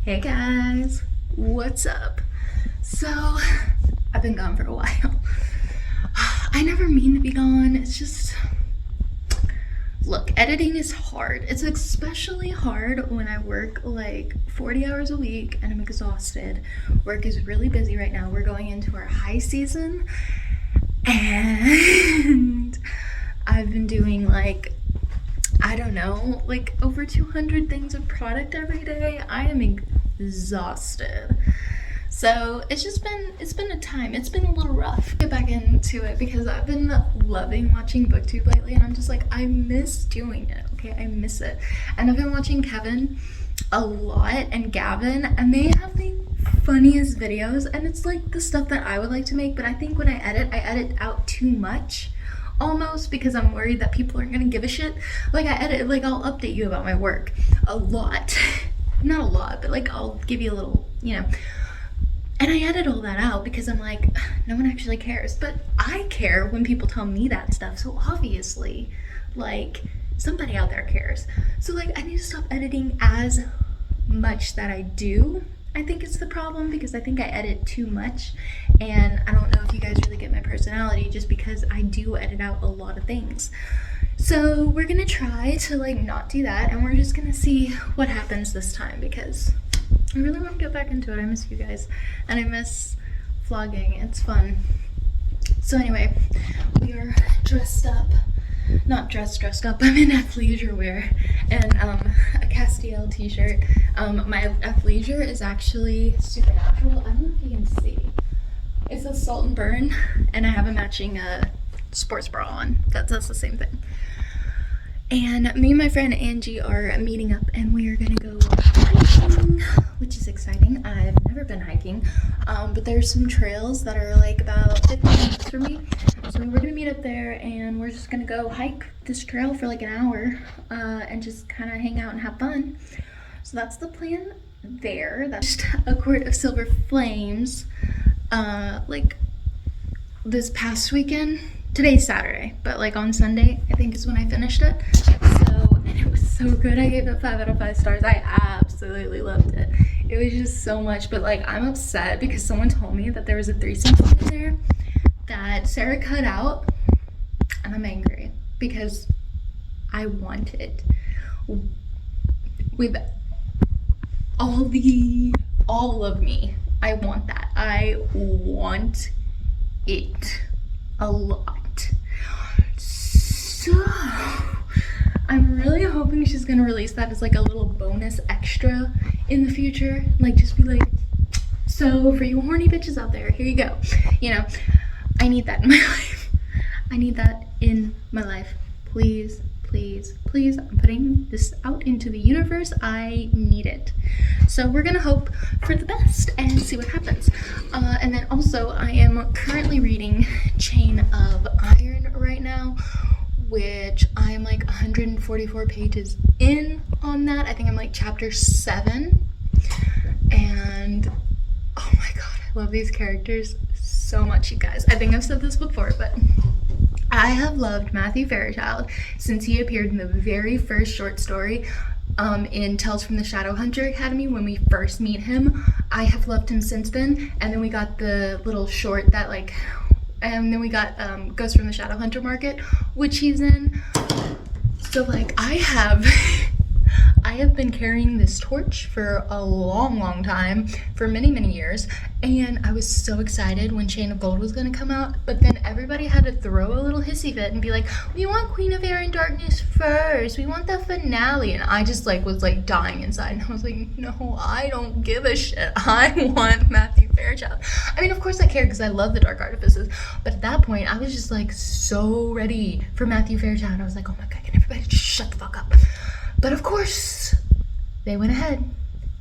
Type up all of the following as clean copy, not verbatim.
Hey guys, what's up? So, I've been gone for a while. I never mean to be gone. It's just, look, editing is hard. It's especially hard when I work like 40 hours a week and I'm exhausted. Work is really busy right now. We're going into our high season and I've been doing like, I don't know, like over 200 things of product every day. I am exhausted. So it's been a time. It's been a little rough. Get back into it because I've been loving watching BookTube lately and I'm just like, I miss doing it. Okay, I miss it. And I've been watching Kevin a lot and Gavin, and they have the funniest videos, and it's like the stuff that I would like to make, but I think when I edit out too much almost because I'm worried that people aren't gonna give a shit. Like I'll update you about my work a lot. Not a lot, but like I'll give you a little, and I edit all that out because I'm like, no one actually cares. But I care when people tell me that stuff. So obviously, like, somebody out there cares. So like I need to stop editing as much that I do. I think it's the problem because I think I edit too much, and I don't know if you guys really get my personality just because I do edit out a lot of things. So we're gonna try to like not do that, and we're just gonna see what happens this time because I really want to get back into it. I miss you guys and I miss vlogging. It's fun. So anyway, we are dressed up. Not dressed up. I'm in athleisure wear and a Castiel t-shirt. My athleisure is actually Supernatural. I don't know if you can see. It's a Salt and Burn, and I have a matching sports bra on. That's the same thing. And me and my friend Angie are meeting up, and we are gonna go hiking, which is exciting. I've never been hiking, but there's some trails that are like about 50 minutes from me. So we're gonna meet up there, and we're just gonna go hike this trail for like an hour, and just kind of hang out and have fun. So that's the plan there. That's just a quart of Silver Flames, like this past weekend. Today's Saturday, but like on Sunday, I think is when I finished it. And it was so good. I gave it 5 out of 5 stars. I absolutely loved it. It was just so much, but like I'm upset because someone told me that there was a 3-scene in there that Sarah cut out, and I'm angry because I want it with all of me. I want that. I want it a lot. So I'm really hoping she's gonna release that as like a little bonus extra in the future. Like just be like, so for you horny bitches out there, here you go. I need that in my life. I need that in my life. Please, please, please. I'm putting this out into the universe. I need it. So we're gonna hope for the best and see what happens. And then also I am currently reading Chain of Iron right now, which I'm like 144 pages in on that. I think I'm like chapter 7. And oh my god, I love these characters so much, you guys. I think I've said this before, but I have loved Matthew Fairchild since he appeared in the very first short story in Tales from the Shadowhunter Academy when we first meet him. I have loved him since then, and then we got the little short that like, and then we got Ghost from the Shadowhunter Market, which he's in. So like I have been carrying this torch for a long time, for many years, and I was so excited when Chain of Gold was gonna come out, but then everybody had to throw a little hissy fit and be like, we want Queen of Air and Darkness first, we want the finale, and I just like was like dying inside, and I was like, no, I don't give a shit. I want Matthew Fairchild. I mean, of course I care because I love the Dark Artifices, but at that point I was just like so ready for Matthew Fairchild. I was like, oh my god, can everybody just shut the fuck up? But of course they went ahead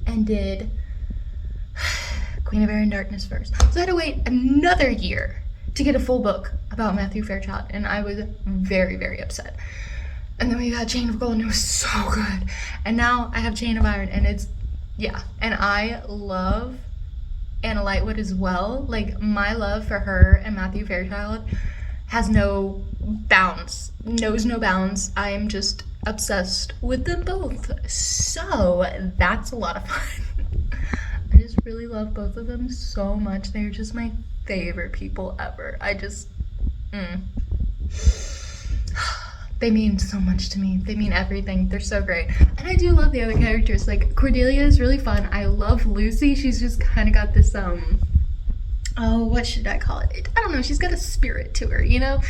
and did Queen of Air and Darkness first. So I had to wait another year to get a full book about Matthew Fairchild, and I was very upset. And then we got Chain of Gold, and it was so good. And now I have Chain of Iron, and it's, yeah. And I love Anna Lightwood as well. Like, my love for her and Matthew Fairchild has no bounds, knows no bounds. I am just obsessed with them both. So that's a lot of fun. really love both of them so much. They're just my favorite people ever. I just, they mean so much to me. They mean everything. They're so great. And I do love the other characters. Like, Cordelia is really fun. I love Lucy. She's just kind of got this, oh, what should I call it? I don't know. She's got a spirit to her, you know?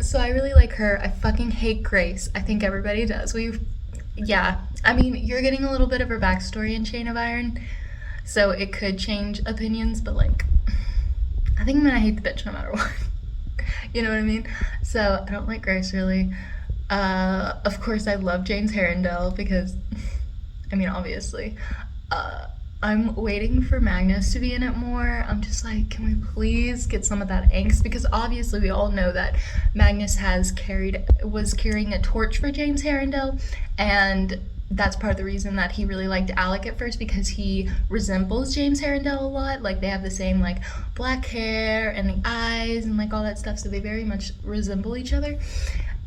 So I really like her. I fucking hate Grace. I think everybody does. Yeah. I mean, you're getting a little bit of her backstory in Chain of Iron, so it could change opinions, but, like, I think I'm gonna hate the bitch no matter what. You know what I mean? So I don't like Grace, really. Of course, I love James Herondale because, I mean, obviously. I'm waiting for Magnus to be in it more. I'm just like, can we please get some of that angst? Because obviously we all know that Magnus was carrying a torch for James Herondale, and that's part of the reason that he really liked Alec at first, because he resembles James Herondale a lot. Like, they have the same, like, black hair and the eyes and, like, all that stuff, so they very much resemble each other.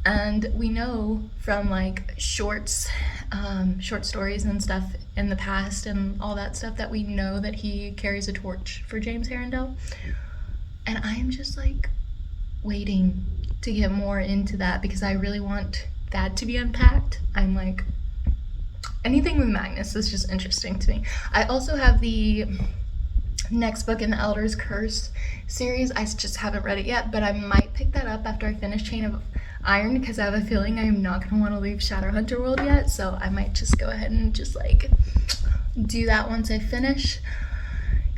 And we know from, like, short stories and stuff in the past and all that stuff that we know that he carries a torch for James Herondale. And I'm just, like, waiting to get more into that because I really want that to be unpacked. I'm like, anything with Magnus is just interesting to me. I also have the next book in the Elder's Curse series. I just haven't read it yet, but I might pick that up after I finish Chain of Iron, because I have a feeling I'm not going to want to leave Shadowhunter World yet, so I might just go ahead and just, like, do that once I finish.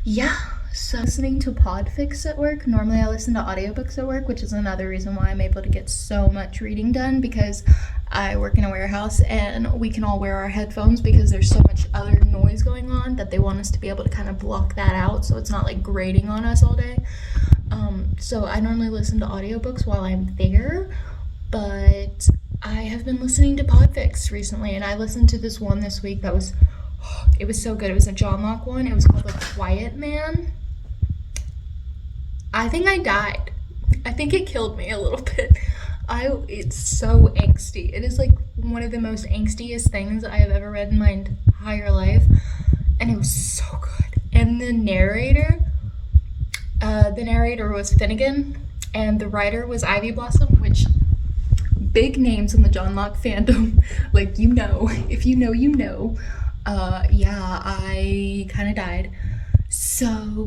Yeah, so listening to Podfix at work. Normally I listen to audiobooks at work, which is another reason why I'm able to get so much reading done, because I work in a warehouse and we can all wear our headphones because there's so much other noise going on that they want us to be able to kind of block that out so it's not, like, grating on us all day. So I normally listen to audiobooks while I'm there, but I have been listening to Podfix recently, and I listened to this one this week that was, it was so good. It was a John Locke one. It was called The Quiet Man. I think I died. I think it killed me a little bit. It's so angsty. It is, like, one of the most angstiest things I have ever read in my entire life, and it was so good. And the narrator was Finnegan, and the writer was Ivy Blossom, which, big names in the John Locke fandom, like, you know, if you know, you know. Yeah, I kind of died,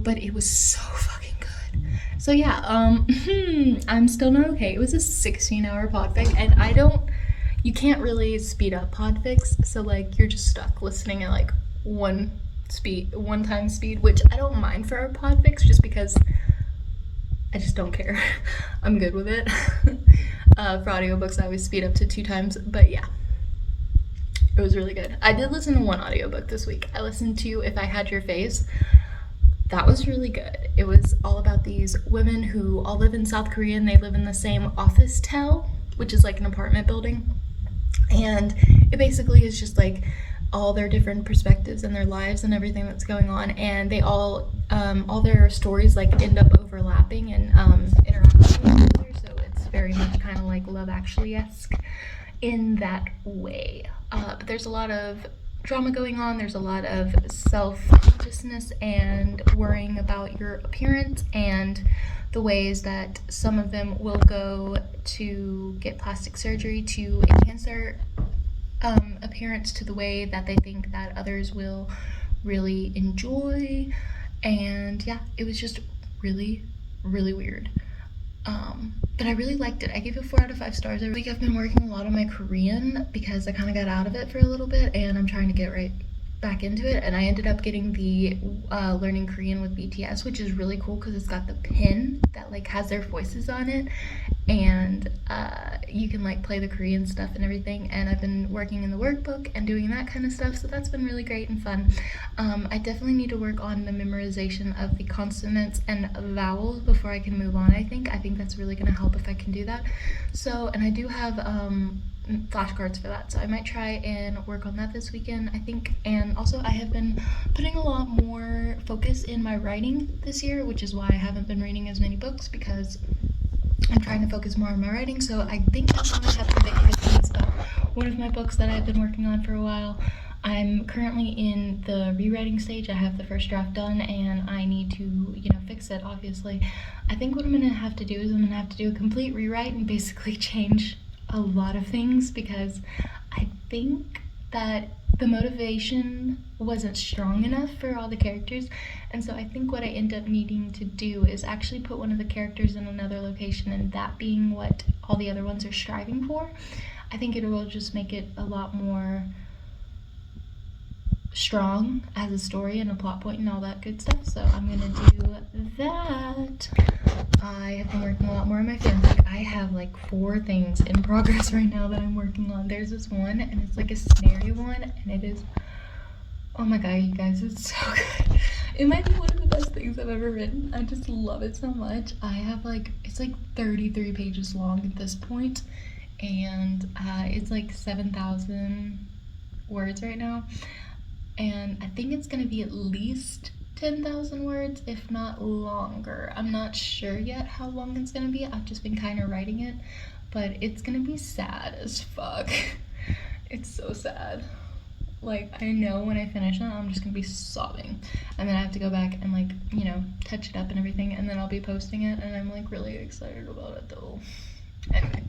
but it was so fucking good. So yeah, I'm still not okay. It was a 16-hour podfic, and you can't really speed up podfics, so, like, you're just stuck listening at, like, one time speed, which I don't mind for our podfics, just because I just don't care. I'm good with it. For audiobooks, I always speed up to 2 times, but yeah, it was really good. I did listen to one audiobook this week. I listened to If I Had Your Face. That was really good. It was all about these women who all live in South Korea, and they live in the same office tel, which is like an apartment building, and it basically is just, like, all their different perspectives in their lives and everything that's going on, and they all their stories, like, end up overlapping and interacting with each other, so it's very much kind of like Love Actually-esque in that way. But there's a lot of drama going on. There's a lot of self-consciousness and worrying about your appearance, and the ways that some of them will go to get plastic surgery to enhance their appearance to the way that they think that others will really enjoy. And yeah, it was just really, really weird. But I really liked it. I gave it 4 out of 5 stars. Every week I've been working a lot on my Korean because I kind of got out of it for a little bit, and I'm trying to get right back into it. And I ended up getting the Learning Korean with BTS, which is really cool because it's got the pin that, like, has their voices on it, and you can, like, play the Korean stuff and everything. And I've been working in the workbook and doing that kind of stuff, so that's been really great and fun. I definitely need to work on the memorization of the consonants and vowels before I can move on. I think that's really going to help if I can do that. So, and I do have flashcards for that, so I might try and work on that this weekend, I think. And also, I have been putting a lot more focus in my writing this year, which is why I haven't been reading as many books, because I'm trying to focus more on my writing. So I think I'm going to have the big hit about one of my books that I've been working on for a while. I'm currently in the rewriting stage. I have the first draft done and I need to, fix it, obviously. I think what I'm gonna have to do is I'm gonna have to do a complete rewrite and basically change a lot of things, because I think that the motivation wasn't strong enough for all the characters. And so I think what I end up needing to do is actually put one of the characters in another location, and that being what all the other ones are striving for. I think it will just make it a lot more strong as a story and a plot point and all that good stuff. So I'm gonna do that. I have been working a lot more on my fanfic. I have like 4 things in progress right now that I'm working on. There's this one, and it's like a scenario one, and it is, oh my god, you guys, it's so good. It might be one of the best things I've ever written. I just love it so much. I have like, it's like 33 pages long at this point, and it's like 7,000 words right now. And I think it's gonna be at least 10,000 words, if not longer. I'm not sure yet how long it's gonna be. I've just been kind of writing it, but it's gonna be sad as fuck. It's so sad. Like, I know when I finish it, I'm just gonna be sobbing. And then I have to go back and like, touch it up and everything, and then I'll be posting it, and I'm like really excited about it though. Anyway.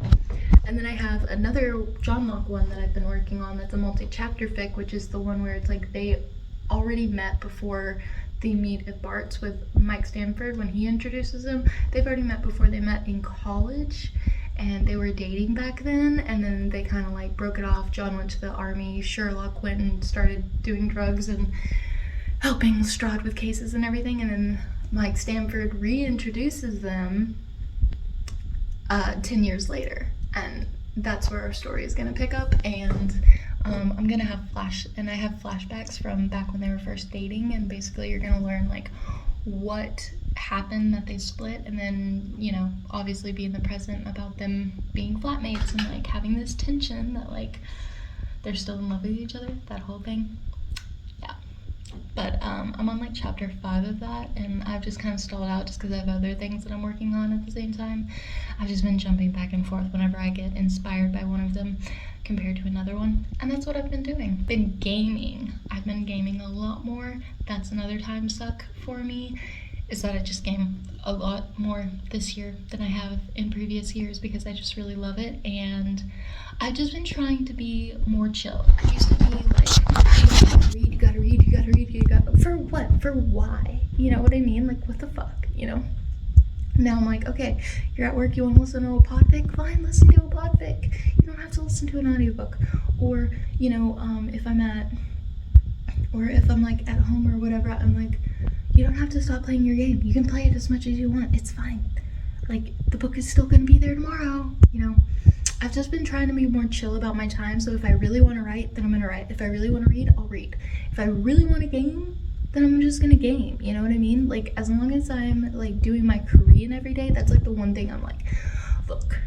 And then I have another John Locke one that I've been working on that's a multi-chapter fic, which is the one where it's like they already met before they meet at Bart's with Mike Stanford when he introduces him. They've already met before they met in college, and they were dating back then, and then they kind of like broke it off. John went to the army, Sherlock went and started doing drugs and helping Strahd with cases and everything, and then Mike Stanford reintroduces them 10 years later, and that's where our story is going to pick up. And I'm gonna have I have flashbacks from back when they were first dating, and basically you're gonna learn like what happened that they split, and then obviously be in the present about them being flatmates and like having this tension that like they're still in love with each other, that whole thing. Yeah, but I'm on like chapter 5 of that, and I've just kind of stalled out just because I have other things that I'm working on at the same time. I've just been jumping back and forth whenever I get inspired by one of them compared to another one, and that's what I've been doing. Been gaming. I've been gaming a lot more. That's another time suck for me, is that I just game a lot more this year than I have in previous years, because I just really love it, and I've just been trying to be more chill. I used to be like, you gotta read, for what? For why? You know what I mean? Like, what the fuck, Now I'm like, okay, you're at work, you want to listen to a podfic? Fine, listen to a podfic. You don't have to listen to an audiobook. Or, if I'm like at home or whatever, I'm like, you don't have to stop playing your game. You can play it as much as you want. It's fine. Like, the book is still going to be there tomorrow, I've just been trying to be more chill about my time. So if I really want to write, then I'm going to write. If I really want to read, I'll read. If I really want to game, then I'm just gonna game, you know what I mean? Like, as long as I'm like doing my Korean every day, that's like the one thing I'm like, look,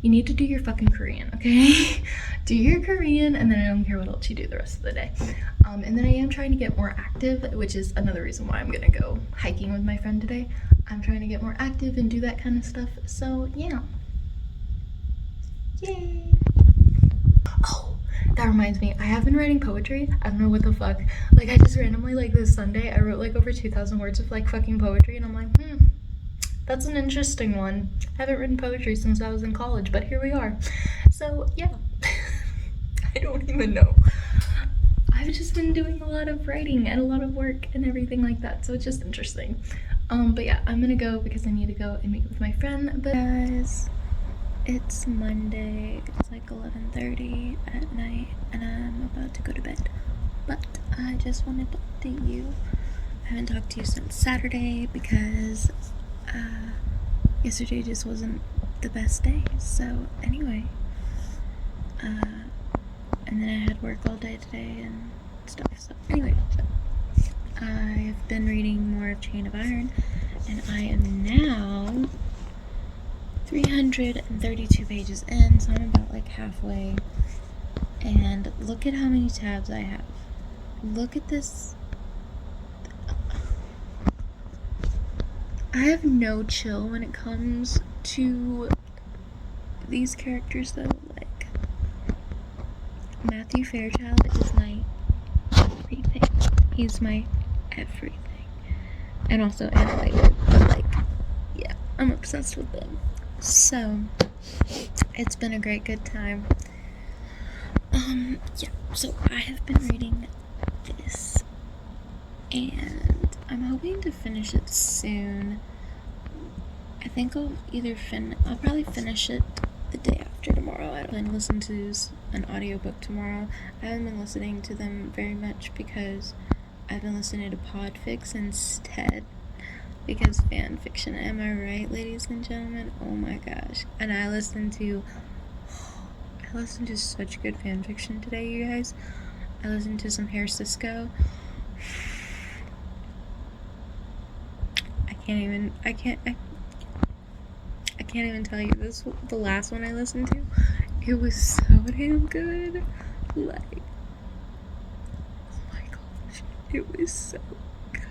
you need to do your fucking Korean, okay? Do your Korean, and then I don't care what else you do the rest of the day. And then I am trying to get more active, which is another reason why I'm gonna go hiking with my friend today. I'm trying to get more active and do that kind of stuff. So yeah, yay. Oh, that reminds me, I have been writing poetry. I don't know what the fuck. Like, I just randomly, like, this Sunday, I wrote, like, over 2,000 words of, like, fucking poetry, and I'm like, that's an interesting one. I haven't written poetry since I was in college, but here we are. So, yeah. I don't even know. I've just been doing a lot of writing and a lot of work and everything like that, so it's just interesting. But yeah, I'm gonna go because I need to go and meet with my friend. But guys, it's Monday, it's like 11:30 at night, and I'm about to go to bed. But I just wanted to update you. I haven't talked to you since Saturday because yesterday just wasn't the best day. So anyway, and then I had work all day today and stuff. So anyway, I've been reading more of Chain of Iron, and I am now 332 pages in, so I'm about like halfway. And look at how many tabs I have. Look at this. I have no chill when it comes to these characters though. Like, Matthew Fairchild is my He's my everything. And also animated, but like, yeah, I'm obsessed with them. So, it's been a great good time. Yeah, so I have been reading this, and I'm hoping to finish it soon. I think I'll probably finish it the day after tomorrow. I don't listen to an audiobook tomorrow. I haven't been listening to them very much because I've been listening to Podfix instead. Because fan fiction, am I right, ladies and gentlemen? Oh my gosh. And I listened to such good fan fiction today, you guys. I listened to some Hair Cisco. I can't even tell you this. The last one I listened to, it was so damn good. Like, oh my gosh, it was so good.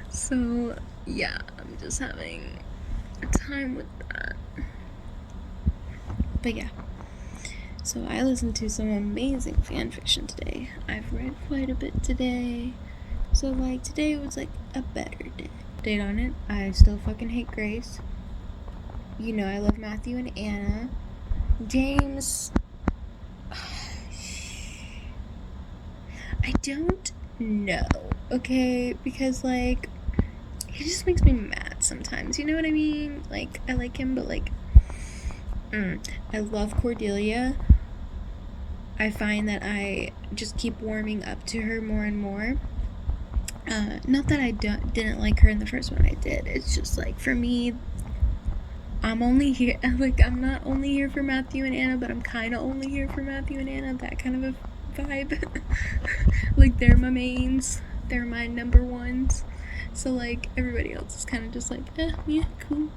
So yeah, I'm just having a time with that. But yeah, so I listened to some amazing fan fiction today. I've read quite a bit today. So like today was like a better day. Date on it, I still fucking hate Grace. You know I love Matthew and Anna. James, I don't know, okay? Because like, he just makes me mad sometimes, you know what I mean? Like, I like him, but like, I love Cordelia. I find that I just keep warming up to her more and more. Not that I didn't like her in the first one, I did. It's just like, for me, I'm only here, like, I'm not only here for Matthew and Anna, but I'm kind of only here for Matthew and Anna, that kind of a vibe. Like, they're my mains, they're my number ones. So like, everybody else is kind of just like, yeah, cool.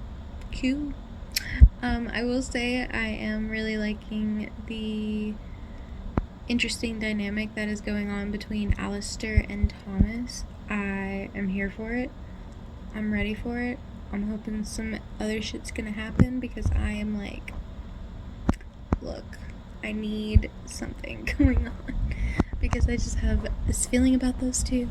I will say I am really liking the interesting dynamic that is going on between Alistair and Thomas. I am here for it. I'm ready for it. I'm hoping some other shit's gonna happen because I am like, look, I need something going on because I just have this feeling about those two.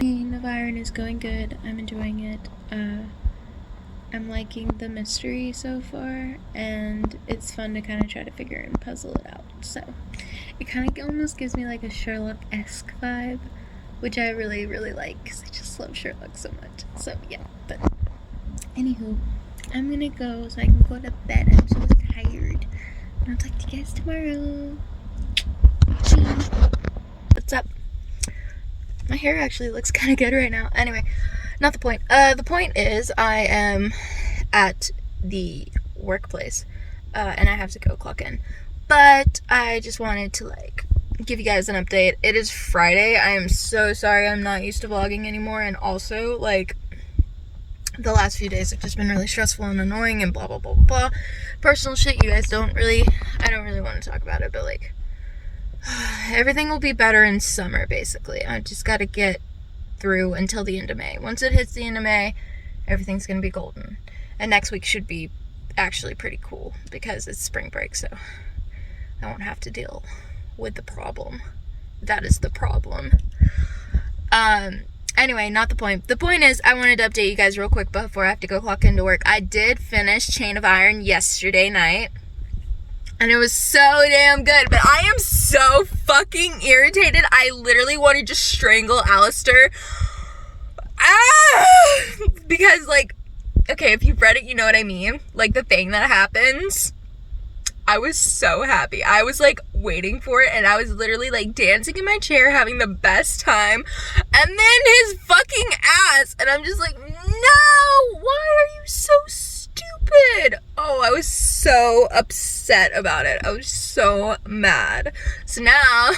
Reign of Iron is going good. I'm enjoying it. I'm liking the mystery so far, and it's fun to kind of try to figure and puzzle it out. So it kind of almost gives me like a Sherlock-esque vibe, which I really, really like because I just love Sherlock so much. So yeah, but anywho, I'm gonna go so I can go to bed. I'm so tired. And I'll talk to you guys tomorrow. What's up? My hair actually looks kind of good right now. Anyway, not the point. The point is I am at the workplace, and I have to go clock in. But I just wanted to, like, give you guys an update. It is Friday. I am so sorry I'm not used to vlogging anymore. And also, like, the last few days have just been really stressful and annoying and blah, blah, blah, blah, blah. Personal shit, you guys I don't really want to talk about it, but, like, everything will be better in summer, basically. I just got to get through until the end of May. Once it hits the end of May, everything's going to be golden. And next week should be actually pretty cool because it's spring break, so I won't have to deal with the problem. That is the problem. Anyway, not the point. The point is, I wanted to update you guys real quick before I have to go clock into work. I did finish Chain of Iron yesterday night. And it was so damn good. But I am so fucking irritated. I literally want to just strangle Alistair. Because, like, okay, if you've read it, you know what I mean. Like, the thing that happens. I was so happy. I was, like, waiting for it. And I was literally, like, dancing in my chair, having the best time. And then his fucking ass. And I'm just like, no! Why are you so stupid? Oh, I was so upset about it. I was so mad. So now, I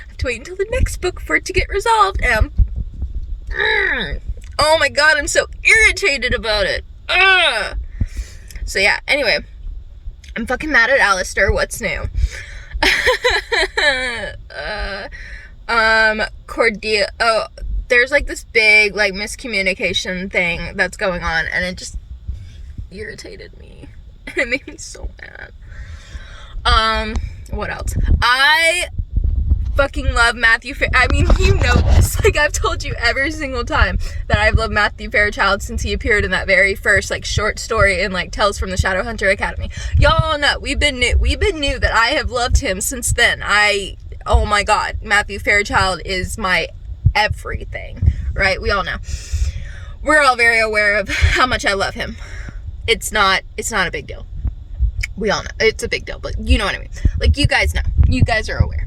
have to wait until the next book for it to get resolved. And oh my god, I'm so irritated about it. So yeah, anyway. I'm fucking mad at Alistair. What's new? Cordelia. Oh, there's like this big like miscommunication thing that's going on, and it just irritated me. It made me so mad. What else? I fucking love Matthew I mean, you know this. Like, I've told you every single time that I've loved Matthew Fairchild since he appeared in that very first, like, short story in, like, Tales from the Shadowhunter Academy. Y'all know, we've been new that I have loved him since then. Oh my god, Matthew Fairchild is my everything, right? We all know. We're all very aware of how much I love him. It's not a big deal. We all know it's a big deal, but you know what I mean. Like, you guys know. You guys are aware.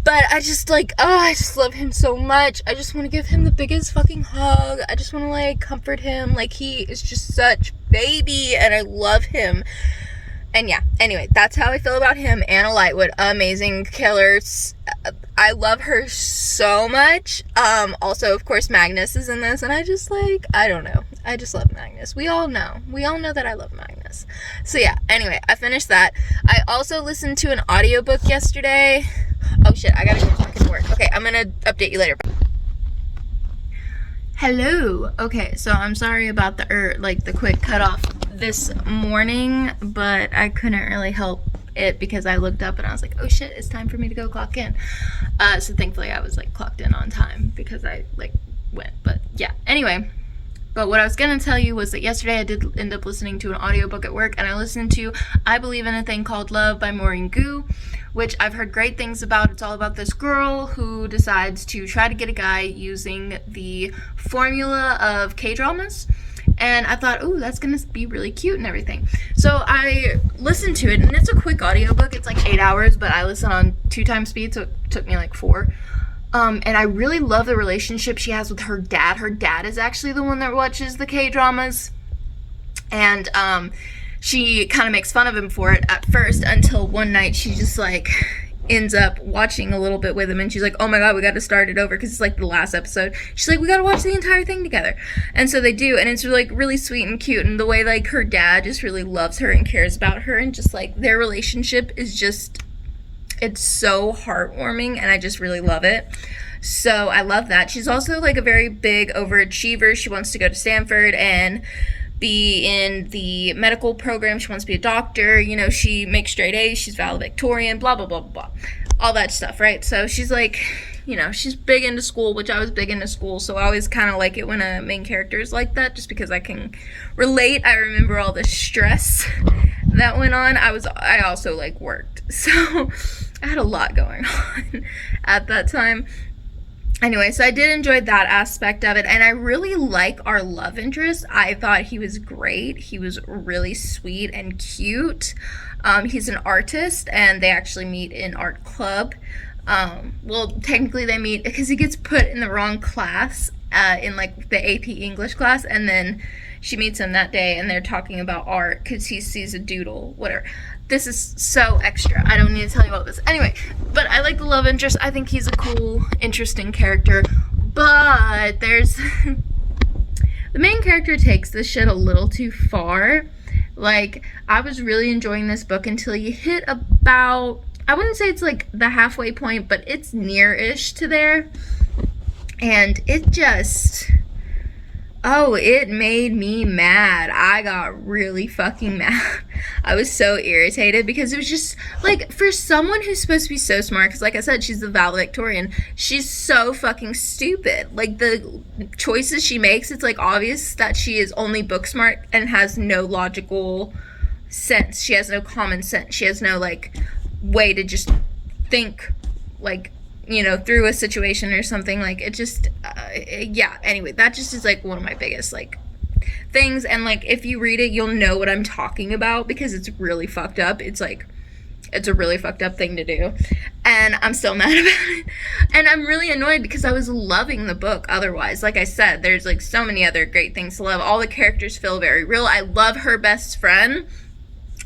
But I just, like, I just love him so much. I just want to give him the biggest fucking hug. I just want to, like, comfort him. Like, he is just such baby, and I love him. And yeah, anyway, that's how I feel about him. Anna Lightwood, amazing killers. I love her so much. Also, of course, Magnus is in this, and I just, like, I don't know. I just love Magnus. We all know that I love Magnus. So yeah, anyway, I finished that. I also listened to an audiobook yesterday. Oh shit, I gotta go back into work. Okay, I'm gonna update you later. Hello. Okay, so I'm sorry about the quick cutoff this morning, but I couldn't really help it because I looked up and I was like, oh shit, it's time for me to go clock in. So thankfully I was, like, clocked in on time because I, like, went. But yeah, anyway. But what I was going to tell you was that yesterday I did end up listening to an audiobook at work, and I listened to I Believe in a Thing Called Love by Maureen Gu, which I've heard great things about. It's all about this girl who decides to try to get a guy using the formula of K-dramas. And I thought, ooh, that's going to be really cute and everything. So I listened to it, and it's a quick audiobook. It's like 8 hours, but I listen on 2 times speed, so it took me like 4. And I really love the relationship she has with her dad. Her dad is actually the one that watches the K-dramas. And she kind of makes fun of him for it at first until one night she just, like, ends up watching a little bit with him. And she's like, oh my god, we got to start it over because it's, like, the last episode. She's like, we got to watch the entire thing together. And so they do. And it's, like, really sweet and cute. And the way, like, her dad just really loves her and cares about her. And just, like, their relationship is just... it's so heartwarming, and I just really love it. So I love that. She's also, like, a very big overachiever. She wants to go to Stanford and be in the medical program. She wants to be a doctor. You know, she makes straight A's. She's valedictorian, blah, blah, blah, blah, blah. All that stuff, right? So she's, like, you know, she's big into school, which I was big into school. So I always kind of like it when a main character is like that, just because I can relate. I remember all the stress that went on. I also, like, worked. So I had a lot going on at that time. Anyway, so I did enjoy that aspect of it, and I really like our love interest. I thought he was great. He was really sweet and cute. He's an artist, and they actually meet in art club. Well, technically they meet because he gets put in the wrong class, in, like, the AP English class, and then she meets him that day, and they're talking about art because he sees a doodle, whatever. This is so extra. I don't need to tell you about this. Anyway, but I like the love interest. I think he's a cool, interesting character. But there's... the main character takes this shit a little too far. Like, I was really enjoying this book until you hit about... I wouldn't say it's, like, the halfway point, but it's near-ish to there. And it just... oh, it made me mad. I got really fucking mad. I was so irritated because it was just, like, for someone who's supposed to be so smart, because, like I said, she's the valedictorian, she's so fucking stupid. Like, the choices she makes, it's, like, obvious that she is only book smart and has no logical sense. She has no common sense. She has no, like, way to just think, like, you know, through a situation or something. Like, it just, yeah, anyway, that just is, like, one of my biggest, like, things. And, like, if you read it, you'll know what I'm talking about because it's really fucked up. It's, like, it's a really fucked up thing to do, and I'm still mad about it, and I'm really annoyed because I was loving the book otherwise. Like I said, there's, like, so many other great things to love. All the characters feel very real. I love her best friend,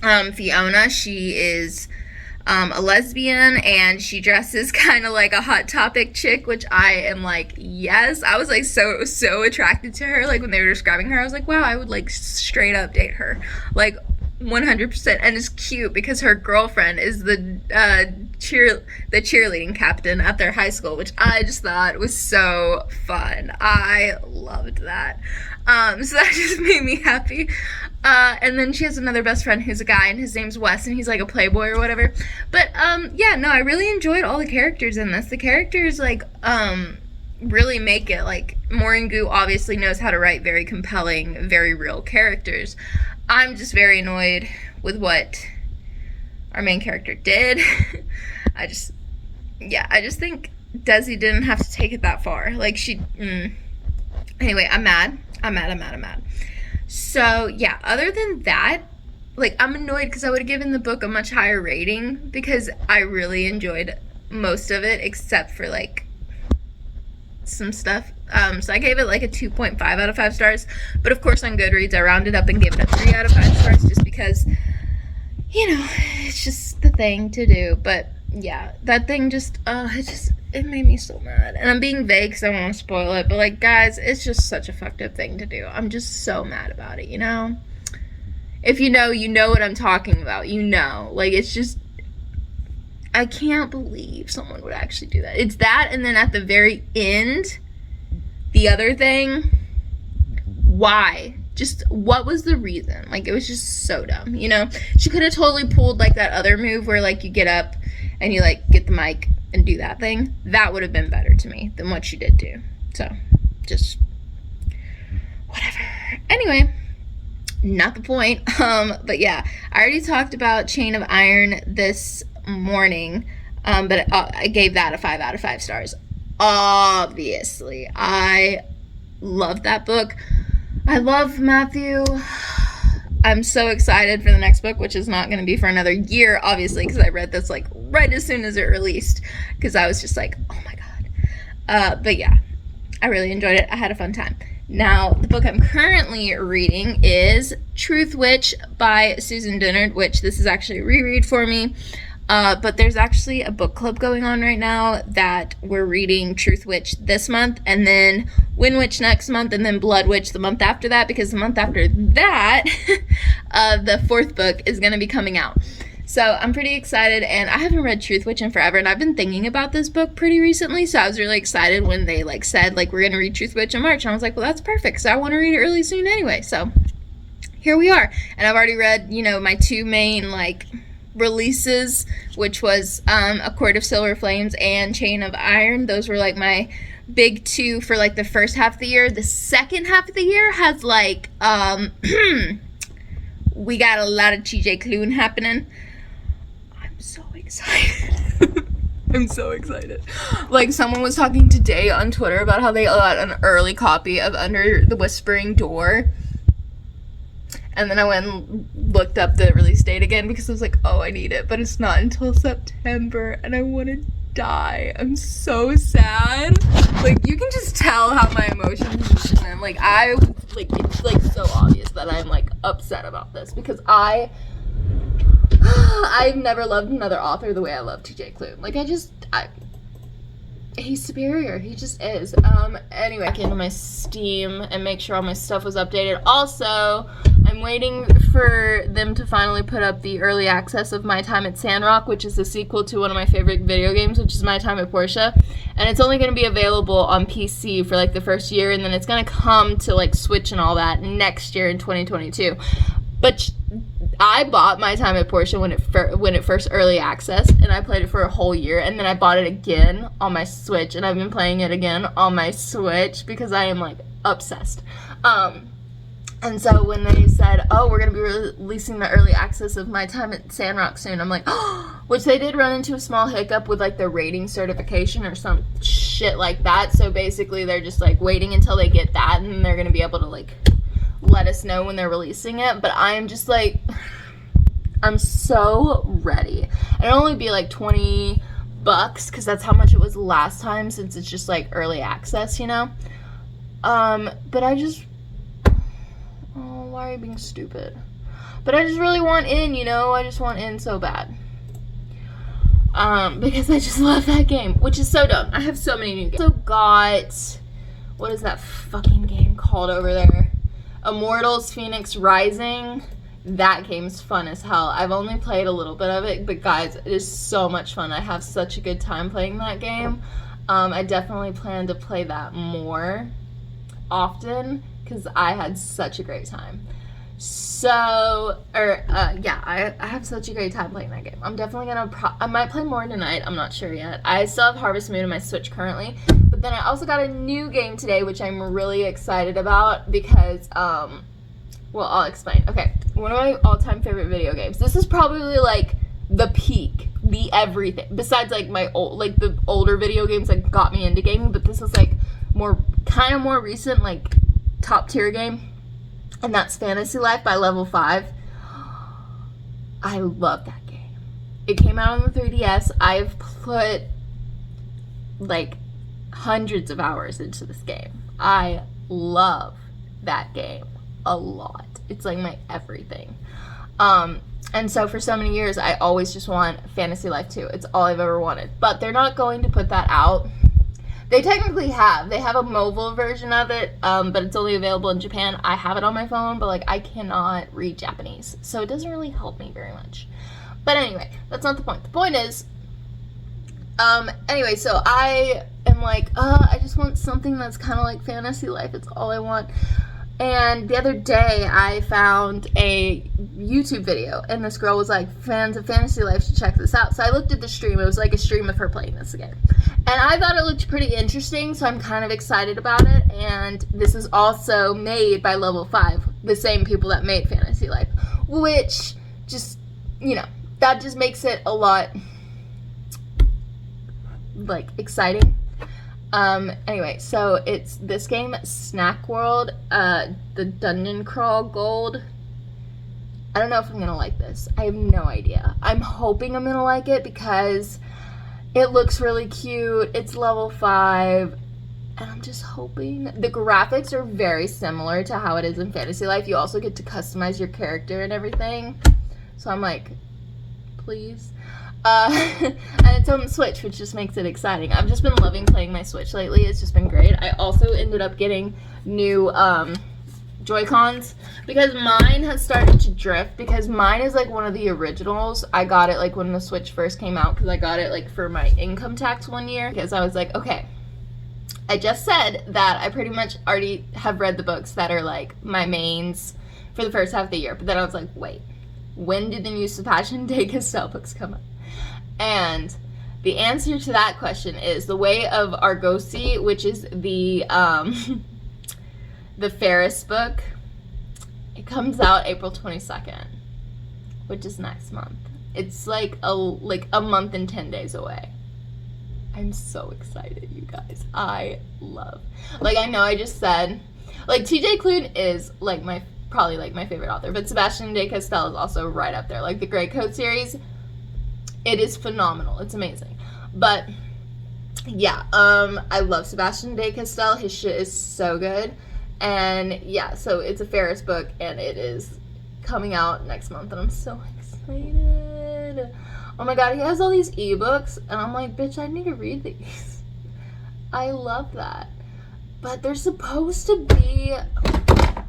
Fiona. She is a lesbian, and she dresses kind of like a Hot Topic chick, which I am like, yes. I was, like, so attracted to her. Like, when they were describing her, I was like, wow, I would, like, straight up date her, like, 100%. And it's cute because her girlfriend is the the cheerleading captain at their high school, which I just thought was so fun. I loved that. So that just made me happy. And then she has another best friend who's a guy, and his name's Wes, and he's like a playboy or whatever. But yeah, no, I really enjoyed all the characters in this. The characters really make it. Like, Moringu obviously knows how to write very compelling, very real characters. I'm just very annoyed with what our main character did. I just think Desi didn't have to take it that far. Like, anyway, I'm mad. So yeah, other than that, like, I'm annoyed because I would have given the book a much higher rating because I really enjoyed most of it except for like some stuff. So I gave it like a 2.5 out of 5 stars, but of course on Goodreads I rounded up and gave it a 3 out of 5 stars just because, you know, it's just the thing to do. But yeah, that thing just it made me so mad. And I'm being vague because I don't want to spoil it, but like, guys, it's just such a fucked up thing to do. I'm just so mad about it, you know? If you know what I'm talking about. You know. Like, it's just, I can't believe someone would actually do that. It's that, and then at the very end, the other thing, why? Just, what was the reason? Like, it was just so dumb, you know? She could have totally pulled, like, that other move where, like, you get up and you, like, get the mic and do that thing. That would have been better to me than what she did do. So, just, whatever. Anyway, not the point. But yeah, I already talked about Chain of Iron this morning, but I gave that a 5 out of 5 stars. Obviously, I love that book. I love Matthew. I'm so excited for the next book, which is not going to be for another year, obviously, because I read this like right as soon as it released, because I was just like, oh my god. But yeah, I really enjoyed it. I had a fun time. Now, the book I'm currently reading is Truth Witch by Susan Dennard, which this is actually a reread for me. But there's actually a book club going on right now that we're reading Truth Witch this month, and then Wind Witch next month, and then Blood Witch the month after that, because the month after that, the 4th book is going to be coming out. So I'm pretty excited, and I haven't read Truth Witch in forever, and I've been thinking about this book pretty recently, so I was really excited when they like said, like, we're going to read Truth Witch in March, and I was like, well, that's perfect, so I want to read it really soon anyway, so here we are. And I've already read, you know, my 2 main, like, releases, which was A Court of Silver Flames and Chain of Iron. Those were like my big 2 for like the first half of the year. The second half of the year has like we got a lot of TJ Klune happening. I'm so excited. I'm so excited. Like, someone was talking today on Twitter about how they got an early copy of Under the Whispering Door. And then I went and looked up the release date again because I was like, oh, I need it. But it's not until September, and I want to die. I'm so sad. Like, you can just tell how my emotions are. And like, it's like so obvious that I'm like upset about this because I've never loved another author the way I love TJ Klune. Like, he's superior. He just is. Anyway, back into my Steam and make sure all my stuff was updated. Also, I'm waiting for them to finally put up the early access of My Time at Sandrock, which is the sequel to one of my favorite video games, which is My Time at Portia. And it's only going to be available on PC for like the first year, and then it's going to come to like Switch and all that next year in 2022. But I bought My Time at Portia when it first early accessed, and I played it for a whole year, and then I bought it again on my Switch, and I've been playing it again on my Switch because I am like obsessed. And so when they said, oh, we're going to be releasing the early access of My Time at Sandrock soon, I'm like, oh, which they did run into a small hiccup with like the rating certification or some shit like that. So basically they're just like waiting until they get that, and they're going to be able to like let us know when they're releasing it. But I am just like, I'm so ready. It'll only be like $20 because that's how much it was last time, since it's just like early access, you know. But I just, oh, why are you being stupid? But I just really want in, you know. I just want in so bad. Because I just love that game, which is so dumb. I have so many new games. So got, what is that fucking game called over there? Immortals Phoenix Rising. That game's fun as hell. I've only played a little bit of it, but guys, it is so much fun. I have such a good time playing that game. I definitely plan to play that more often because I had such a great time. I have such a great time playing that game. I'm definitely gonna, I might play more tonight. I'm not sure yet. I still have Harvest Moon on my Switch currently, but then I also got a new game today, which I'm really excited about because, well, I'll explain. Okay, one of my all-time favorite video games. This is probably like the peak, the everything. Besides like the older video games that got me into gaming, but this is like more recent, like top tier game, and that's Fantasy Life by Level 5. I love that game. It came out on the 3DS. I've put like hundreds of hours into this game. I love that game a lot. It's like my everything. And so for so many years, I always just want Fantasy Life 2. It's all I've ever wanted. But they're not going to put that out. They technically have. They have a mobile version of it, but it's only available in Japan. I have it on my phone, but like I cannot read Japanese, so it doesn't really help me very much. But anyway, that's not the point. The point is, anyway, so I am like, I just want something that's kind of like Fantasy Life. It's all I want. And the other day, I found a YouTube video, and this girl was like, fans of Fantasy Life should check this out. So I looked at the stream. It was like a stream of her playing this again. And I thought it looked pretty interesting, so I'm kind of excited about it. And this is also made by Level 5, the same people that made Fantasy Life, which just, you know, that just makes it a lot, like, exciting. Anyway, so it's this game, Snack World, the Dungeon Crawl Gold. I don't know if I'm gonna like this. I have no idea. I'm hoping I'm gonna like it because it looks really cute. It's level 5, and I'm just hoping. The graphics are very similar to how it is in Fantasy Life. You also get to customize your character and everything. So I'm like, please. And it's on the Switch, which just makes it exciting. I've just been loving playing my Switch lately. It's just been great. I also ended up getting new Joy-Cons because mine has started to drift, because mine is like one of the originals. I got it like when the Switch first came out because I got it like for my income tax one year, because I was like, okay, I just said that I pretty much already have read the books that are like my mains for the first half of the year, but then I was like, wait, when did the new Sebastian de Castell books come out? And the answer to that question is The Way of Argosy, which is the the Ferris book. It comes out April 22nd, which is next month. It's like a month and 10 days away. I'm so excited, you guys. I love, like, I know I just said, like, TJ Klune is like probably like my favorite author, but Sebastian de Castell is also right up there. Like the Grey Coat series, it is phenomenal. It's amazing. But yeah, I love Sebastian de Castell. His shit is so good. And yeah, so it's a Ferris book, and it is coming out next month, and I'm so excited. Oh my god, he has all these ebooks, and I'm like, bitch, I need to read these. I love that. But there's supposed to be, I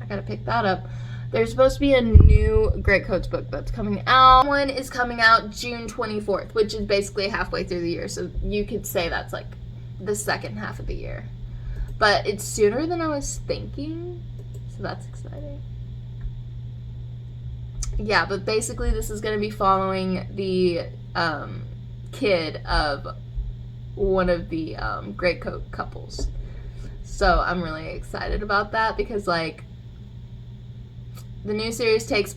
gotta pick that up. There's supposed to be a new Greatcoats book that's coming out. One is coming out June 24th, which is basically halfway through the year. So you could say that's like the second half of the year. But it's sooner than I was thinking. So that's exciting. Yeah, but basically this is going to be following the kid of one of the Greatcoat couples. So I'm really excited about that because, like, the new series takes...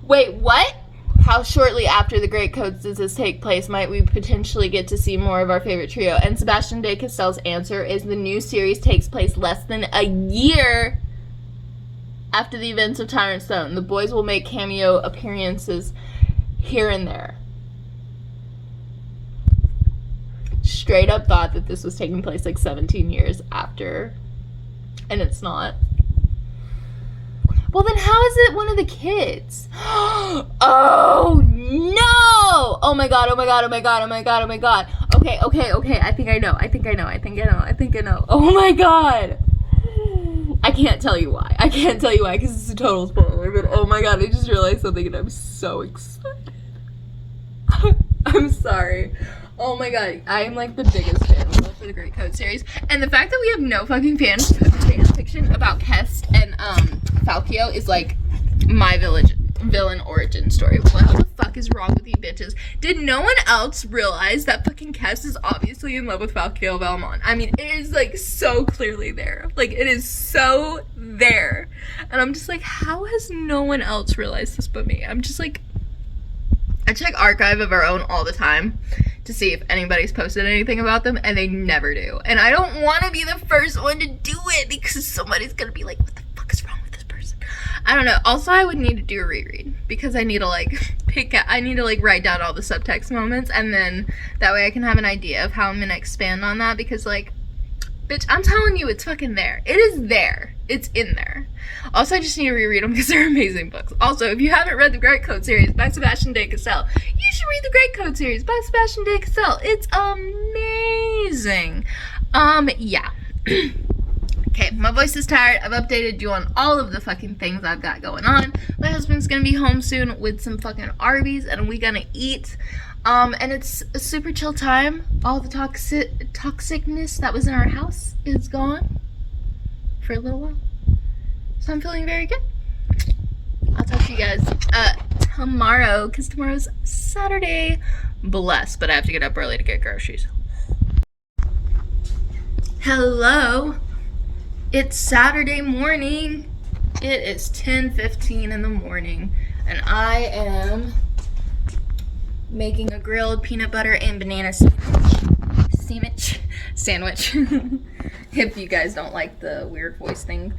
Wait, what? How shortly after the Greatcoats does this take place? Might we potentially get to see more of our favorite trio? And Sebastian de Castell's answer is the new series takes place less than a year after the events of Tyrant Stone. The boys will make cameo appearances here and there. Straight up thought that this was taking place like 17 years after, and it's not. Well, then how is it one of the kids? Oh, no! Oh my god, oh my god, oh my god, oh my god, oh my god. Okay. I think I know. Oh my god. I can't tell you why. I can't tell you why because it's a total spoiler. But oh my god, I just realized something and I'm so excited. I'm sorry. Oh my god, I am like the biggest fan of Love for the Great Code series. And the fact that we have no fucking fan fiction about Kest and Falkio is like my villain origin story. What the fuck is wrong with you bitches? Did no one else realize that fucking Kest is obviously in love with Falkio Valmont? I mean, it is like so clearly there. Like, it is so there. And I'm just like, how has no one else realized this but me? I'm just like, I check Archive of Our Own all the time to see if anybody's posted anything about them, and they never do. And I don't want to be the first one to do it because somebody's gonna be like, what the fuck is wrong with this person? I don't know. Also, I would need to do a reread because I need to like write down all the subtext moments, and then that way I can have an idea of how I'm gonna expand on that because like, bitch, I'm telling you, it's fucking there. It is there. It's in there. Also, I just need to reread them because they're amazing books. Also, if you haven't read the Great Code series by Sebastian de Cassel, you should read the Great Code series by Sebastian de Cassel. It's amazing. Yeah. Okay, my voice is tired. I've updated you on all of the fucking things I've got going on. My husband's gonna be home soon with some fucking Arby's, and we gonna eat. And it's a super chill time. All the toxicness that was in our house is gone for a little while. So I'm feeling very good. I'll talk to you guys tomorrow, because tomorrow's Saturday. Bless, but I have to get up early to get groceries. Hello. It's Saturday morning. It is 10:15 in the morning, and I am making a grilled peanut butter and banana sandwich. If you guys don't like the weird voice thing,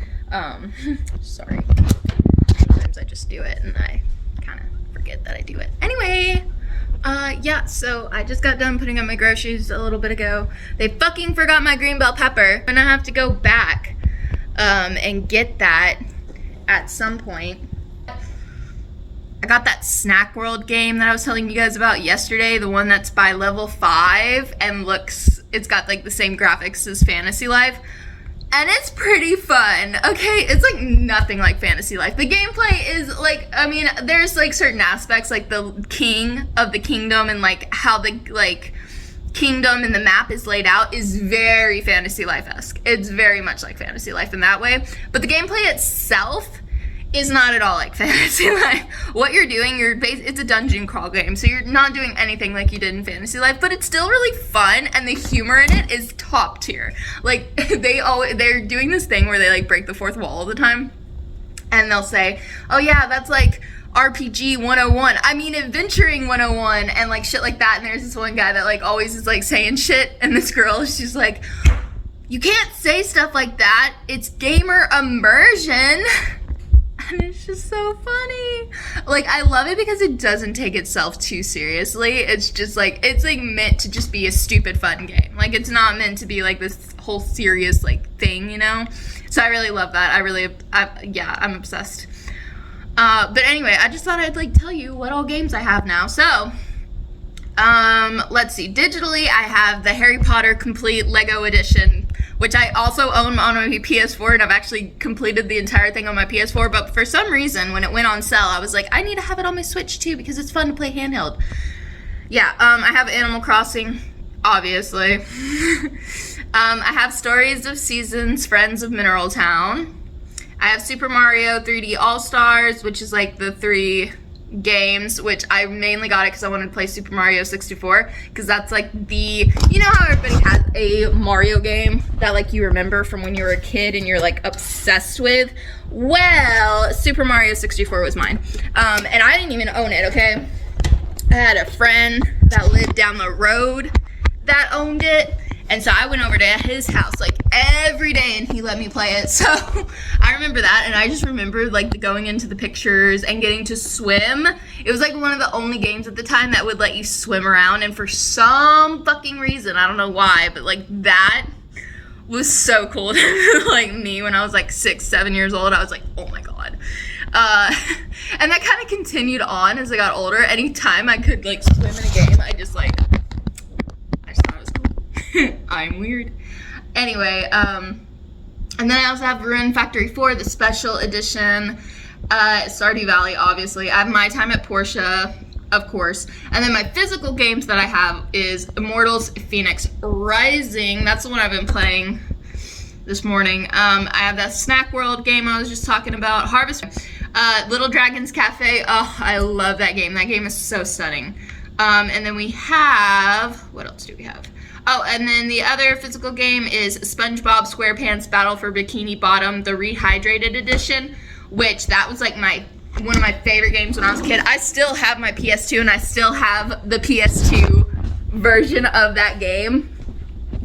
sorry. Sometimes I just do it and I kind of forget that I do it. Anyway, yeah, so I just got done putting up my groceries a little bit ago. They fucking forgot my green bell pepper, and I have to go back and get that at some point. I got that Snack World game that I was telling you guys about yesterday, the one that's by level 5 and it's got like the same graphics as Fantasy Life. And it's pretty fun, okay? It's like nothing like Fantasy Life. The gameplay is like, I mean, there's like certain aspects like the king of the kingdom and like how the like kingdom and the map is laid out is very Fantasy Life-esque. It's very much like Fantasy Life in that way. But the gameplay itself is not at all like Fantasy Life. What you're doing, it's a dungeon crawl game, so you're not doing anything like you did in Fantasy Life, but it's still really fun, and the humor in it is top tier. Like, they're doing this thing where they like break the fourth wall all the time, and they'll say, oh yeah, that's like RPG 101. I mean, adventuring 101, and like shit like that, and there's this one guy that like always is like saying shit, and this girl, she's like, you can't say stuff like that, it's gamer immersion. And it's just so funny. Like, I love it because it doesn't take itself too seriously. It's just like, it's like meant to just be a stupid fun game. Like, it's not meant to be like this whole serious like thing, you know? So I really love that. Yeah, I'm obsessed. But anyway, I just thought I'd like tell you what all games I have now. So, let's see. Digitally, I have the Harry Potter Complete Lego Edition, which I also own on my PS4, and I've actually completed the entire thing on my PS4, but for some reason, when it went on sale, I was like, I need to have it on my Switch too, because it's fun to play handheld. Yeah, I have Animal Crossing, obviously. I have Stories of Seasons, Friends of Mineral Town. I have Super Mario 3D All-Stars, which is like the 3 games, which I mainly got it because I wanted to play Super Mario 64, because that's like you know how everybody has a Mario game that like you remember from when you were a kid and you're like obsessed with? Well, Super Mario 64 was mine, and I didn't even own it, okay? I had a friend that lived down the road that owned it, and so I went over to his house like every day and he let me play it. So I remember that, and I just remember like going into the pictures and getting to swim. It was like one of the only games at the time that would let you swim around, and for some fucking reason, I don't know why, but like that was so cool to like me when I was like 6-7 years old. I was like, oh my god. And that kind of continued on as I got older. Anytime I could like swim in a game, I just thought it was cool. I'm weird. Anyway, And then I also have Ruin Factory 4, the special edition. Stardew Valley, obviously. I have My Time at Portia, of course. And then my physical games that I have is Immortals Phoenix Rising. That's the one I've been playing this morning. I have that Snack World game I was just talking about. Harvest, Little Dragons Cafe. Oh, I love that game. That game is so stunning. And then we have, what else do we have? Oh, and then the other physical game is SpongeBob SquarePants Battle for Bikini Bottom, the Rehydrated Edition, which that was like one of my favorite games when I was a kid. I still have my PS2 and I still have the PS2 version of that game.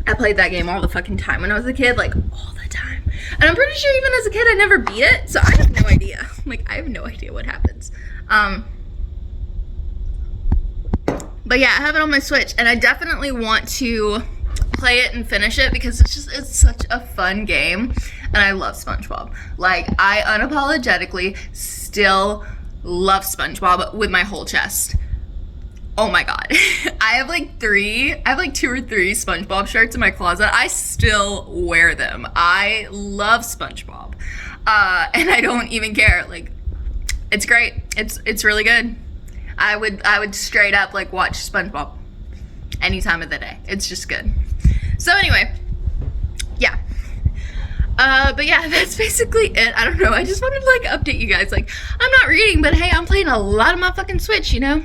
I played that game all the fucking time when I was a kid, like all the time. And I'm pretty sure even as a kid I never beat it, so I have no idea. Like I have no idea what happens. But yeah, I have it on my Switch, and I definitely want to play it and finish it because it's such a fun game, and I love SpongeBob. Like, I unapologetically still love SpongeBob with my whole chest. Oh my god. I have like 2 or 3 SpongeBob shirts in my closet. I still wear them. I love SpongeBob. And I don't even care. Like, it's great. It's really good. I would straight up like watch SpongeBob any time of the day. It's just good. So anyway, yeah. But yeah, that's basically it. I don't know. I just wanted to like update you guys. Like, I'm not reading, but hey, I'm playing a lot of my fucking Switch, you know?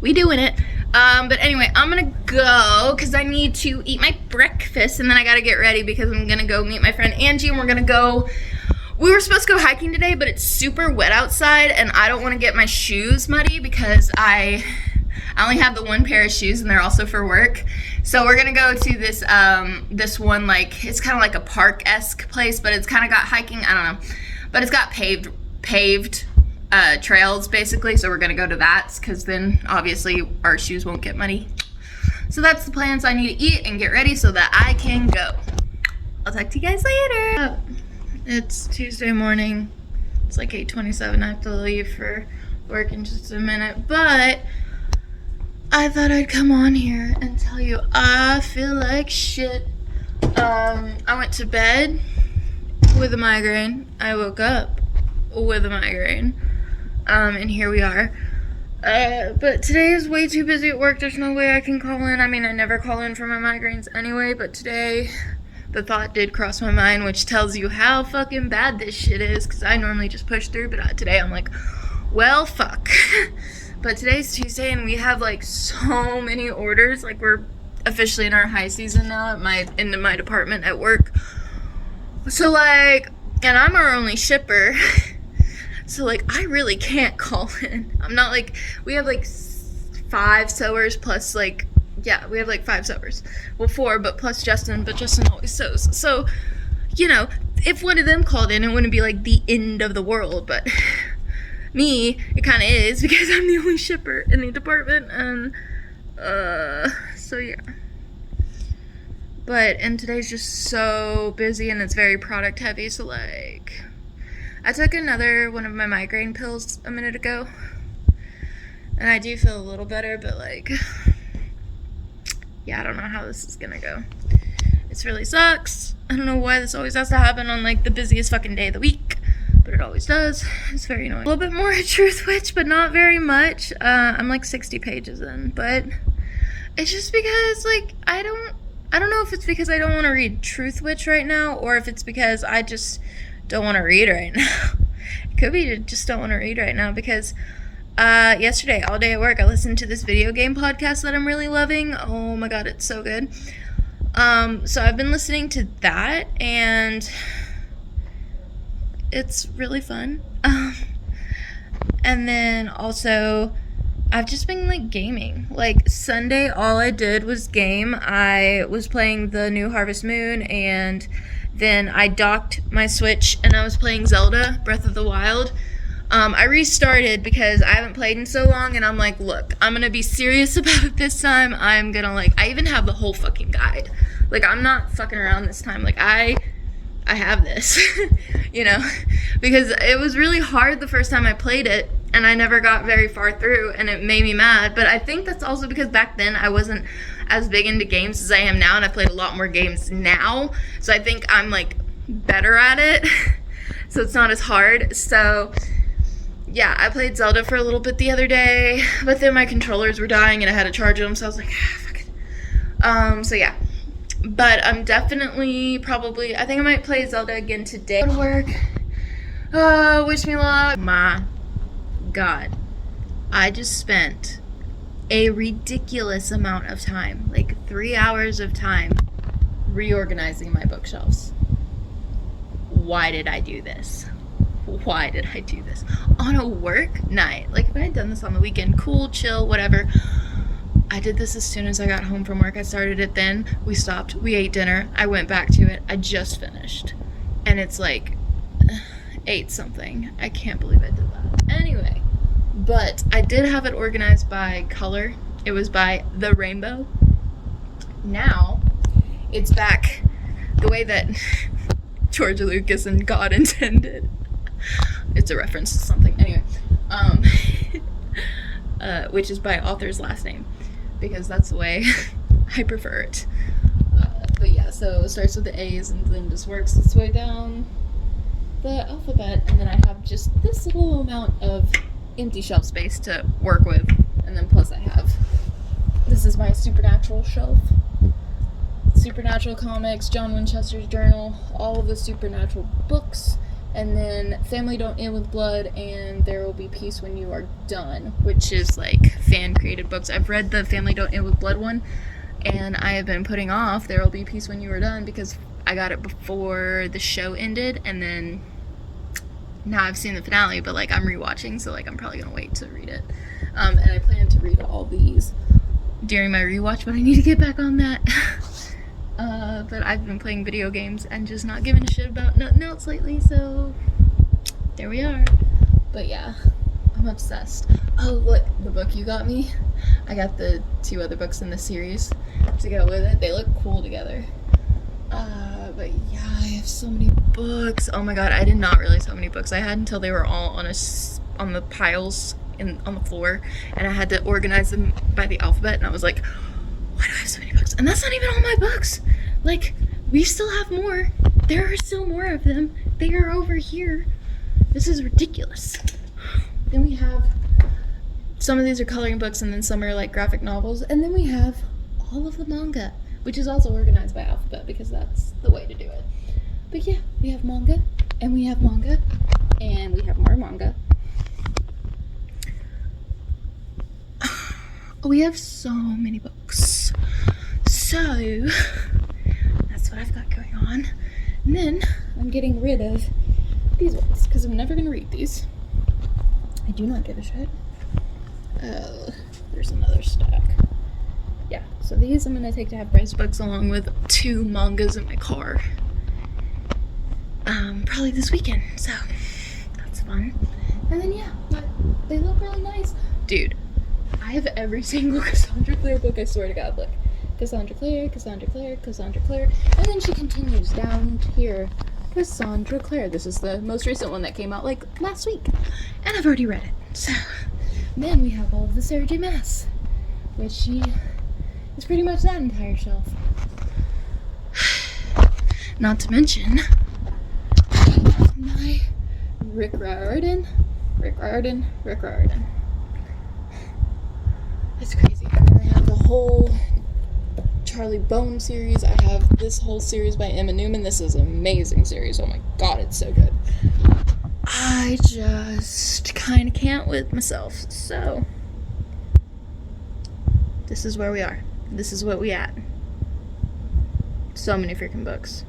We doing it. But anyway, I'm gonna go because I need to eat my breakfast and then I gotta get ready because I'm gonna go meet my friend Angie and we're gonna go. We were supposed to go hiking today, but it's super wet outside and I don't want to get my shoes muddy because I only have the one pair of shoes and they're also for work. So we're gonna go to this this one, like, it's kind of like a park-esque place, but it's kind of got hiking, I don't know, but it's got paved trails basically. So we're gonna go to that because then obviously our shoes won't get muddy. So that's the plan. So I need to eat and get ready so that I can go. I'll talk to you guys later. It's Tuesday morning. It's like 8:27. I have to leave for work in just a minute, but I thought I'd come on here and tell you I feel like shit. I went to bed with a migraine. I woke up with a migraine. And here we are. But today is way too busy at work. There's no way I can call in. I mean, I never call in for my migraines anyway, but today the thought did cross my mind, which tells you how fucking bad this shit is, because I normally just push through, but today I'm like, well, fuck. But today's Tuesday, and we have, like, so many orders. Like, we're officially in our high season now in my department at work. So, like, and I'm our only shipper. So, like, I really can't call in. I'm not, like, we have, like, 5 sewers plus, like, yeah, we have like 5 sewers. Well, 4, but plus Justin, but Justin always sews. So, you know, if one of them called in, it wouldn't be like the end of the world, but me, it kind of is because I'm the only shipper in the department, and, so yeah. And today's just so busy and it's very product heavy, so like, I took another one of my migraine pills a minute ago, and I do feel a little better, but like, yeah, I don't know how this is gonna go. It really sucks. I don't know why this always has to happen on like the busiest fucking day of the week, but it always does. It's very annoying. A little bit more Truth Witch, but not very much. I'm like 60 pages in, but it's just because like I don't know if it's because I don't want to read Truth Witch right now, or if it's because I just don't want to read right now. It could be just don't want to read right now because yesterday, all day at work, I listened to this video game podcast that I'm really loving. Oh my god, it's so good. So I've been listening to that, and it's really fun. And then also, I've just been, like, gaming. Like, Sunday, all I did was game. I was playing the new Harvest Moon, and then I docked my Switch, and I was playing Zelda, Breath of the Wild. I restarted because I haven't played in so long, and I'm like, look, I'm gonna be serious about it this time. I'm gonna, like, I even have the whole fucking guide. Like, I'm not fucking around this time. Like, I have this, you know, because it was really hard the first time I played it, and I never got very far through, and it made me mad. But I think that's also because back then I wasn't as big into games as I am now, and I played a lot more games now. So I think I'm, like, better at it. So it's not as hard. So yeah, I played Zelda for a little bit the other day, but then my controllers were dying and I had to charge them, so I was like, fuck it. So yeah. But I'm definitely I think I might play Zelda again today. Go to work. Wish me luck. My God. I just spent a ridiculous amount of time, like 3 hours of time, reorganizing my bookshelves. Why did I do this? Why did I do this? On a work night. Like, if I had done this on the weekend, cool, chill, whatever. I did this as soon as I got home from work. I started it then. We stopped. We ate dinner. I went back to it. I just finished. And it's like 8 something. I can't believe I did that. Anyway, but I did have it organized by color. It was by the rainbow. Now, it's back the way that George Lucas and God intended. It's a reference to something. Anyway, which is by author's last name, because that's the way I prefer it. But yeah, so it starts with the A's and then just works its way down the alphabet, and then I have just this little amount of empty shelf space to work with, and then plus this is my Supernatural shelf. Supernatural comics, John Winchester's journal, all of the Supernatural books, and then Family Don't End with Blood and There Will Be Peace When You Are Done, which is like fan-created books. I've read the Family Don't End with Blood one, and I have been putting off There Will Be Peace When You Are Done because I got it before the show ended, and then now I've seen the finale, but like I'm rewatching, so like I'm probably gonna wait to read it. And I plan to read all these during my rewatch, but I need to get back on that. But I've been playing video games and just not giving a shit about nothing else lately, so there we are. But yeah, I'm obsessed. Oh, look, the book you got me. I got the 2 other books in the series to go with it. They look cool together. But yeah, I have so many books. Oh my god, I did not realize how many books I had until they were all on the piles on the floor, and I had to organize them by the alphabet, and I was like, why do I have so many books? And that's not even all my books. Like, we still have more. There are still more of them. They are over here. This is ridiculous. Then we have, some of these are coloring books, and then some are like graphic novels, and then we have all of the manga, which is also organized by alphabet because that's the way to do it. But yeah, we have manga, and we have manga, and we have more manga. We have so many books. So that's what I've got going on. And then I'm getting rid of these ones because I'm never going to read these. I do not give a shit. Oh, there's another stack. Yeah, so these I'm going to take to have price books along with 2 mangas in my car. Probably this weekend, so that's fun. And then yeah, but they look really nice. Dude, I have every single Cassandra Clare book, I swear to God. Look, Cassandra Clare, Cassandra Clare, Cassandra Clare, and then she continues down here, Cassandra Clare. This is the most recent one that came out like last week, and I've already read it. So then we have all of the Sarah J. Maas, which she is pretty much that entire shelf. Not to mention my Rick Riordan. It's crazy. And then I have the whole Charlie Bone series. I have this whole series by Emma Newman. This is an amazing series. Oh my god, it's so good. I just kind of can't with myself. So this is where we are. This is what we at. So many freaking books.